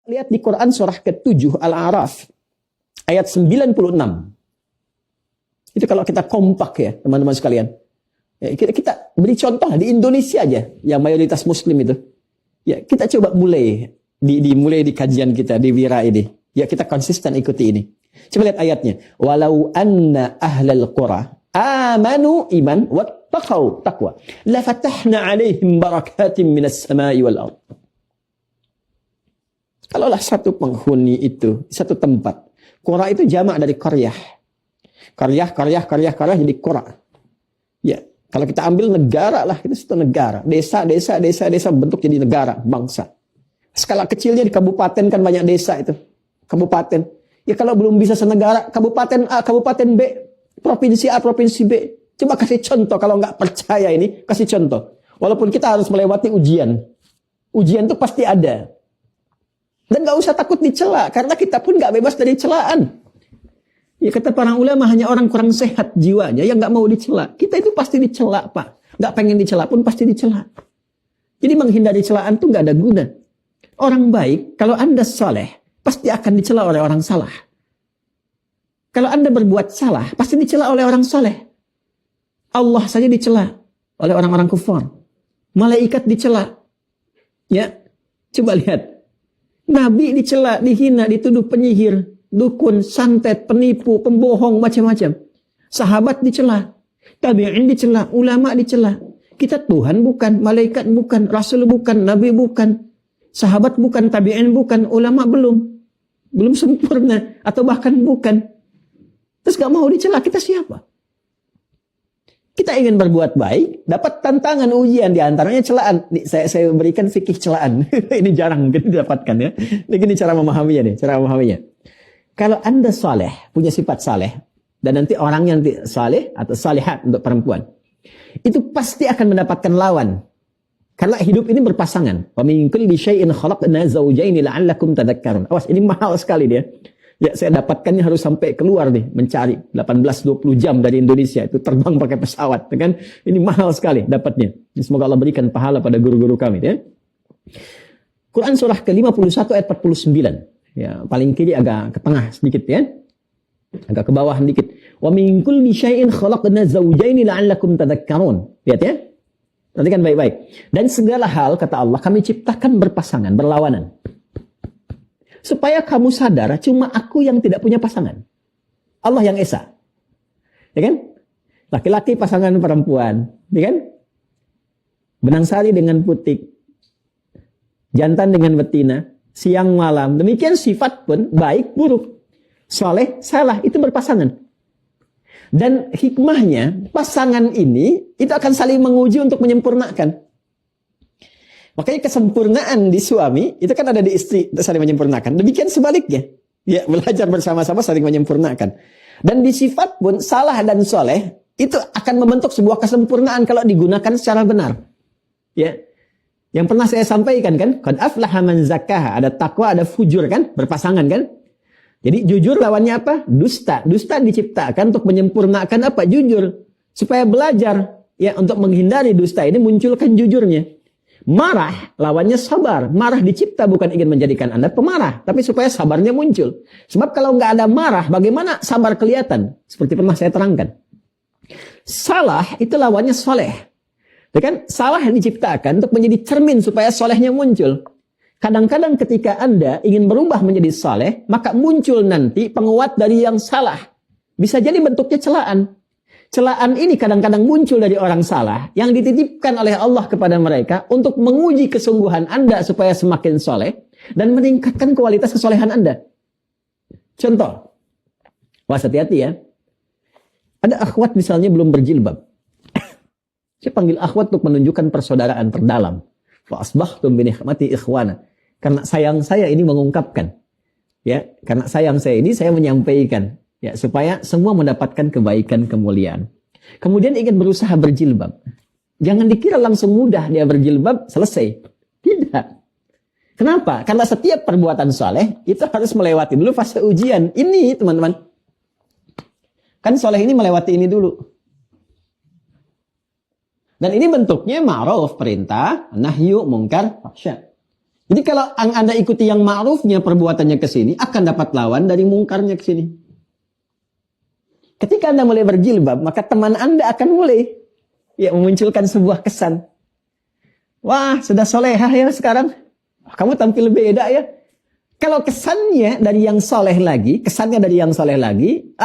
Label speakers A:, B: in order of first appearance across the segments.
A: Lihat di Quran surah ke-7 Al-A'raf ayat 96. Itu kalau kita kompak ya teman-teman sekalian. Ya, kita beri contoh di Indonesia aja yang mayoritas muslim itu. Ya, kita coba mulai dimulai di kajian kita di Wira ini. Ya, kita konsisten ikuti ini. Coba lihat ayatnya. Walau anna ahlal qura amanu iman wattaqau taqwa la fatahna alaihim barakatim minas samai wal ardh. Kalaulah satu penghuni itu, satu tempat. Qura itu jamak dari qaryah. Qaryah jadi qura. Ya, kalau kita ambil negara lah, itu satu negara. Desa bentuk jadi negara, bangsa. Skala kecilnya di kabupaten kan banyak desa itu. Kabupaten. Ya kalau belum bisa senegara, kabupaten A, kabupaten B, provinsi A, provinsi B. Coba kasih contoh, kalau nggak percaya ini, kasih contoh. Walaupun kita harus melewati ujian. Ujian itu pasti ada. Dan nggak usah takut dicela, karena kita pun nggak bebas dari celaan. Ya kata para ulama, hanya orang kurang sehat jiwanya yang nggak mau dicela. Kita itu pasti dicela, Pak. Nggak pengen dicela pun pasti dicela. Jadi menghindari celaan itu nggak ada guna. Orang baik, kalau Anda saleh, pasti akan dicela oleh orang salah. Kalau Anda berbuat salah, pasti dicela oleh orang saleh. Allah saja dicela oleh orang-orang kufar. Malaikat dicela. Ya, coba lihat. Nabi dicela, dihina, dituduh penyihir, dukun, santet, penipu, pembohong, macam-macam. Sahabat dicela, tabi'in dicela, ulama dicela. Kita Tuhan bukan, malaikat bukan, rasul bukan, nabi bukan, sahabat bukan, tabi'in bukan, ulama belum sempurna, atau bahkan bukan. Terus gak mau dicela, kita siapa? Kita ingin berbuat baik, dapat tantangan ujian, diantaranya celaan. Saya berikan fikih celaan. Ini jarang didapatkan ya. Ini cara memahaminya nih, cara memahaminya. Kalau Anda saleh, punya sifat saleh, dan nanti orang yang saleh atau salihat untuk perempuan, itu pasti akan mendapatkan lawan. Karena hidup ini berpasangan. Wa min kulli syai'in khalaqna zawjaini la'allakum tadhakkarun. Awas, ini mahal sekali dia. Ya, saya dapatkannya harus sampai keluar nih, mencari 18-20 jam dari Indonesia, itu terbang pakai pesawat, kan? Ini mahal sekali dapatnya. Semoga Allah berikan pahala pada guru-guru kami, ya. Quran surah ke-51 ayat 49. Ya, paling kiri agak ke tengah sedikit, ya. Agak ke bawah sedikit. Wa min kulli syai'in khalaqna zawjaini la'allakum tadhakkarun. Lihat ya. Perhatikan baik-baik. Dan segala hal, kata Allah, kami ciptakan berpasangan, berlawanan. Supaya kamu sadar, cuma aku yang tidak punya pasangan. Allah yang esa. Ya kan? Laki-laki pasangan perempuan. Ya kan? Benang sari dengan putik. Jantan dengan betina. Siang malam. Demikian sifat pun baik, buruk. Soleh, salah. Itu berpasangan. Dan hikmahnya, pasangan ini, itu akan saling menguji untuk menyempurnakan. Makanya kesempurnaan di suami, itu kan ada di istri, saling menyempurnakan. Demikian sebaliknya. Ya, belajar bersama-sama saling menyempurnakan. Dan di sifat pun, salah dan soleh, itu akan membentuk sebuah kesempurnaan kalau digunakan secara benar. Ya. Yang pernah saya sampaikan kan, qad aflaha man zakkaha, ada takwa, ada fujur kan, berpasangan kan. Jadi jujur lawannya apa? Dusta. Dusta diciptakan untuk menyempurnakan apa? Jujur. Supaya belajar. Ya, untuk menghindari dusta ini munculkan jujurnya. Marah, lawannya sabar. Marah dicipta bukan ingin menjadikan Anda pemarah, tapi supaya sabarnya muncul. Sebab kalau nggak ada marah, bagaimana sabar kelihatan? Seperti pernah saya terangkan. Salah itu lawannya soleh. Ya kan? Salah diciptakan untuk menjadi cermin supaya solehnya muncul. Kadang-kadang ketika Anda ingin berubah menjadi soleh, maka muncul nanti penguat dari yang salah. Bisa jadi bentuknya celaan. Celaan ini kadang-kadang muncul dari orang salah yang dititipkan oleh Allah kepada mereka untuk menguji kesungguhan Anda supaya semakin soleh dan meningkatkan kualitas kesolehan Anda. Contoh, wah hati-hati ya. Ada akhwat misalnya belum berjilbab. Saya panggil akhwat untuk menunjukkan persaudaraan terdalam. Fa asbahtum bi ni'mati ikhwana. Karena sayang saya ini mengungkapkan. Ya, karena sayang saya ini saya menyampaikan. Ya, supaya semua mendapatkan kebaikan, kemuliaan. Kemudian ingin berusaha berjilbab. Jangan dikira langsung mudah dia berjilbab, selesai. Tidak. Kenapa? Karena setiap perbuatan soleh, itu harus melewati dulu fase ujian. Ini, teman-teman. Kan soleh ini melewati ini dulu. Dan ini bentuknya ma'ruf, perintah, nahyu, mungkar, fahsya. Jadi kalau Anda ikuti yang ma'rufnya perbuatannya ke sini, akan dapat lawan dari mungkarnya ke sini. Ketika Anda mulai berjilbab, maka teman Anda akan mulai memunculkan sebuah kesan. Wah, sudah solehah ya sekarang. Kamu tampil beda ya. Kalau kesannya dari yang soleh lagi,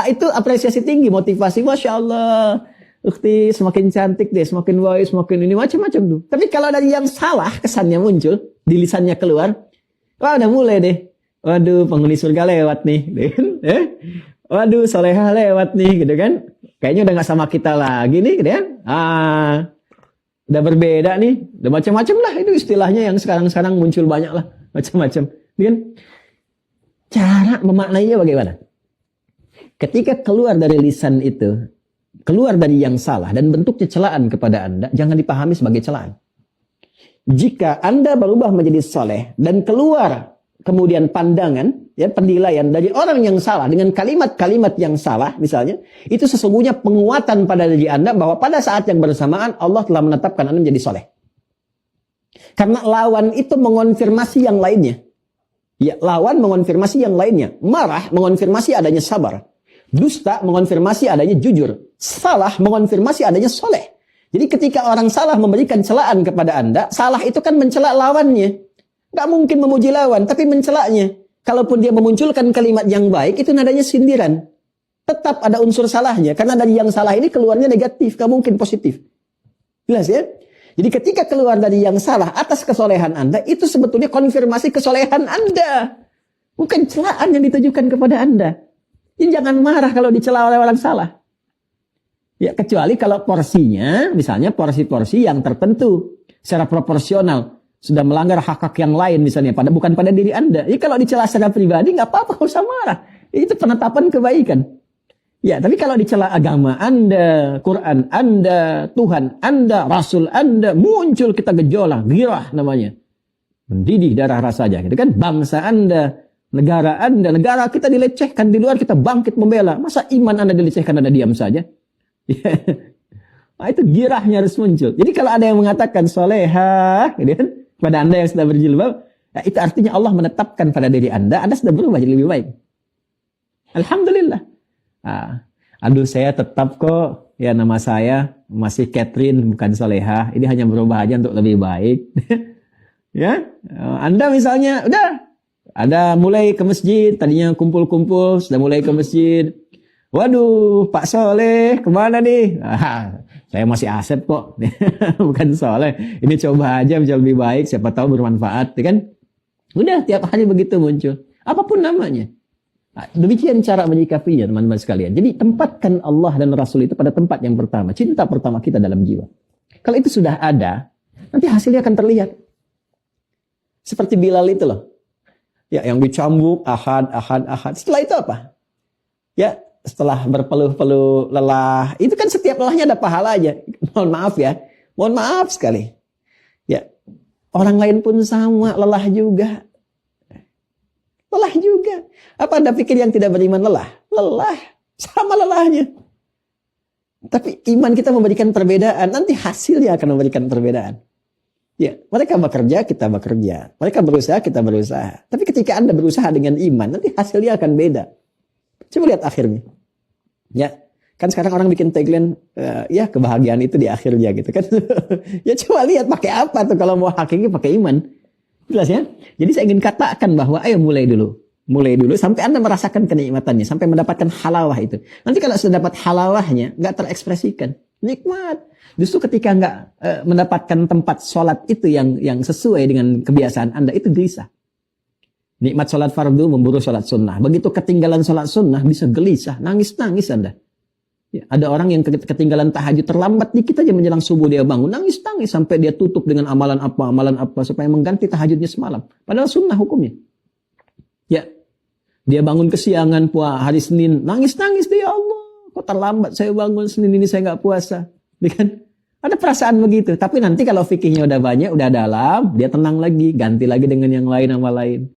A: itu apresiasi tinggi, motivasi. Masya Allah, ukti semakin cantik deh, semakin baik, semakin ini, macam-macam tuh. Tapi kalau dari yang salah, kesannya muncul, di lisannya keluar, wah udah mulai deh. Waduh, penghuni surga lewat nih. Waduh, solehah lewat nih, gitu kan. Kayaknya udah gak sama kita lagi nih, gitu kan. Udah berbeda nih, udah macam-macam lah. Itu istilahnya yang sekarang-sekarang muncul banyak lah, macam-macam. Kan? Cara memaknainya bagaimana? Ketika keluar dari lisan itu, keluar dari yang salah dan bentuknya celaan kepada Anda, jangan dipahami sebagai celaan. Jika Anda berubah menjadi soleh dan keluar kemudian pandangan, penilaian dari orang yang salah dengan kalimat-kalimat yang salah, misalnya, itu sesungguhnya penguatan pada diri Anda bahwa pada saat yang bersamaan Allah telah menetapkan Anda menjadi soleh. Karena lawan itu mengonfirmasi yang lainnya. Ya, lawan mengonfirmasi yang lainnya. Marah mengonfirmasi adanya sabar. Dusta mengonfirmasi adanya jujur. Salah mengonfirmasi adanya soleh. Jadi ketika orang salah memberikan celaan kepada Anda, salah itu kan mencela lawannya. Gak mungkin memuji lawan, tapi mencelaknya. Kalaupun dia memunculkan kalimat yang baik, itu nadanya sindiran. Tetap ada unsur salahnya. Karena dari yang salah ini keluarnya negatif, gak mungkin positif. Jelas ya? Jadi ketika keluar dari yang salah atas kesolehan Anda, itu sebetulnya konfirmasi kesolehan Anda. Bukan celaan yang ditujukan kepada Anda. Jadi jangan marah kalau dicela oleh orang salah. Ya, kecuali kalau porsinya, misalnya porsi-porsi yang tertentu, secara proporsional, sudah melanggar hak-hak yang lain misalnya, bukan pada diri Anda. Jadi kalau dicela secara pribadi, nggak apa-apa, nggak usah marah. Itu penetapan kebaikan. Ya, tapi kalau dicela agama Anda, Quran Anda, Tuhan Anda, Rasul Anda, muncul kita gejolak, girah namanya. Mendidih darah rasanya, gitu kan? Bangsa Anda, negara kita dilecehkan, di luar kita bangkit membela. Masa iman Anda dilecehkan, Anda diam saja? Nah, itu girahnya harus muncul. Jadi kalau ada yang mengatakan solehah, gitu kan? Pada Anda yang sudah berjilbab, ya itu artinya Allah menetapkan pada diri Anda sudah berubah jadi lebih baik. Alhamdulillah. Aduh, saya tetap kok, ya nama saya masih Catherine, bukan solehah. Ini hanya berubah aja untuk lebih baik. Ya, Anda misalnya udah ada mulai ke masjid, tadinya kumpul-kumpul, sudah mulai ke masjid. Waduh, Pak Soleh kemana nih? Saya masih Asep kok, bukan Soleh. Ini coba aja bisa lebih baik, siapa tahu bermanfaat, ya kan? Udah tiap hari begitu muncul, apapun namanya. Demikian cara menyikapinya, teman-teman sekalian. Jadi tempatkan Allah dan Rasul itu pada tempat yang pertama, cinta pertama kita dalam jiwa. Kalau itu sudah ada, nanti hasilnya akan terlihat. Seperti Bilal itu loh, ya yang dicambuk ahad. Setelah itu apa? Ya, setelah berpeluh-peluh lelah, itu kan setiap lelahnya ada pahalanya. Mohon maaf ya, mohon maaf sekali. Ya, orang lain pun sama, lelah juga. Lelah juga. Apa Anda pikir yang tidak beriman lelah? Lelah. Sama lelahnya. Tapi iman kita memberikan perbedaan. Nanti hasilnya akan memberikan perbedaan. Ya, mereka bekerja, kita bekerja. Mereka berusaha, kita berusaha. Tapi ketika Anda berusaha dengan iman, nanti hasilnya akan beda. Coba lihat akhirnya. Ya, kan sekarang orang bikin tagline, ya kebahagiaan itu di akhirnya gitu kan. Ya coba lihat pakai apa tuh kalau mau hakiki pakai iman. Jelas ya? Jadi saya ingin katakan bahwa ayo mulai dulu sampai Anda merasakan kenikmatannya, sampai mendapatkan halawah itu. Nanti kalau sudah dapat halawahnya, nggak terekspresikan, nikmat. Justru ketika nggak mendapatkan tempat sholat itu yang sesuai dengan kebiasaan Anda, itu gelisah. Nikmat sholat fardu memburu sholat sunnah. Begitu ketinggalan sholat sunnah bisa gelisah, nangis Anda. Ya, ada orang yang ketinggalan tahajud terlambat dikit aja menjelang subuh dia bangun, nangis sampai dia tutup dengan amalan apa supaya mengganti tahajudnya semalam. Padahal sunnah hukumnya. Ya, dia bangun kesiangan hari Senin, nangis dia, Allah, kok terlambat saya bangun Senin ini, saya nggak puasa. Ya kan? Ada perasaan begitu. Tapi nanti kalau fikihnya udah banyak, udah dalam, dia tenang lagi, ganti lagi dengan yang lain, amal lain.